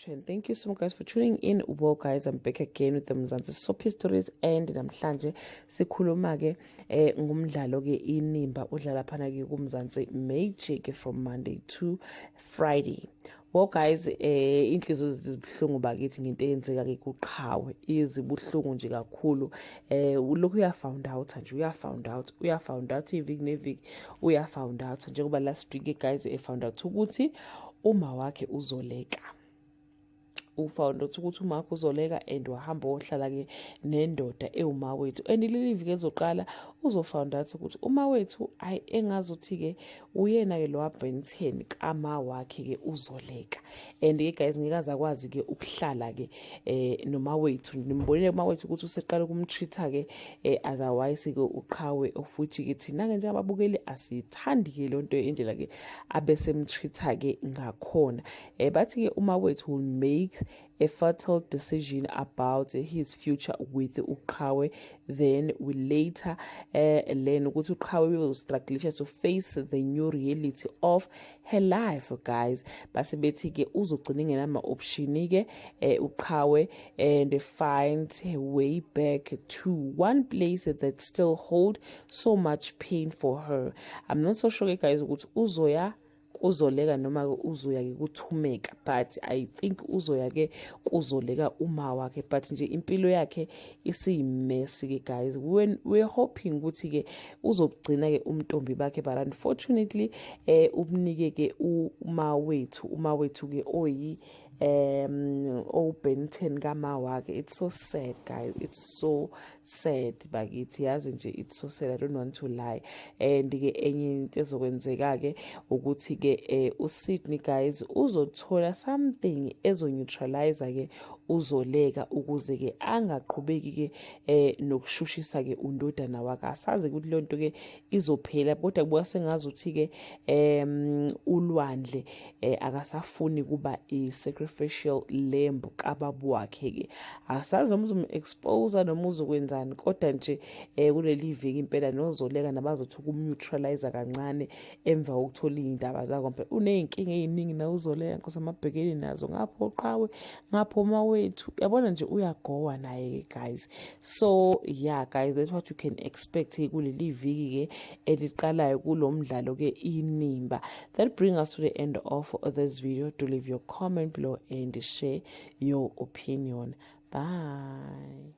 And thank you so much guys for tuning in. Well guys, I'm back again with the Mzansi Soap Stories, and namhlanje sikhuluma ke ngumdlalo ke inimba udlala phana ke kuMzansi Magic from Monday to Friday. Well guys, inhliziyo zibuhlungu bakithi ngento eyenzeka ke kuqhawe izibuhlungu nje kakhulu. Lokhu uya found out nje uya found out iviki neviki uya found out njengoba last week guys found out ukuthi uma wakhe uzoleka. Ufound out ukuthi uma wakhe uzoleka and wahamba ohlala ke nendoda ewuma wethu, and leli viki ezoqala uzofound out ukuthi uma wethu engazuthi ke uyena ke lo Ben 10 kama wakhe ke uzoleka. And ke guys ngikaze akwazi ke ukuhlala ke noma wethu nimbonile uma wethu ukuthi useqala ukumtreata ke otherwise ke uqhawe of which ke thina ke njengababukeli asithandi ke lonto indlela ke abesemtreata ke ngakhona. Bathi ke uma wethu will make a fatal decision about his future with uqhawe, then we later learn ukuthi uqhawe will struggle to face the new reality of her life guys. Base bethi ke uzogcina ngenama option ke uqhawe and find her way back to one place that still hold so much pain for her. I'm not so sure guys ukuthi uzoleka noma uzoya ke kuthumeka, but I think uzoya ke kuzoleka uma wakhe, but nje impilo yakhe isiyimesi ke guys. We're hoping ukuthi ke uzogcina ke umntombi bakhe, but unfortunately ubunike ke uma wethu ke oyi Ben 10 kama wakhe. It's so sad guys, it's so sad bakithi, yazi nje it's so sad, I don't want to lie. And ke enye into ezokwenzeka ke ukuthi ke uSydney guys uzothola something ezoneutralize ke uzoleka ukuze ke angaqhubeki ke nokushushisa ke undodana wakhe. Asazi ukuthi lonto ke izophela, kodwa kubuka sengazi ukuthi ke uLwandle akasafuni kuba i-sacrificial lamb kababu wakhe ke. Asazi noma uzom-expose noma uzokwenzani, kodwa nje kuleli viki impela nozoleka nabazothi ukumneutralize kancane emva kokuthola iy'ndaba zakho. Uney'nkinga ey'ningi na uzoleka nkosi amabhekeni nazo, ngapho uqhawe ngapho uma wethu, yabona nje uyagowa naye ke guys. So yeah guys, that's what you can expect kuleli viki ke eliqalayo kulo mdlalo ke inimba. That brings us to the end of this video. Do leave your comment below and share your opinion. Bye.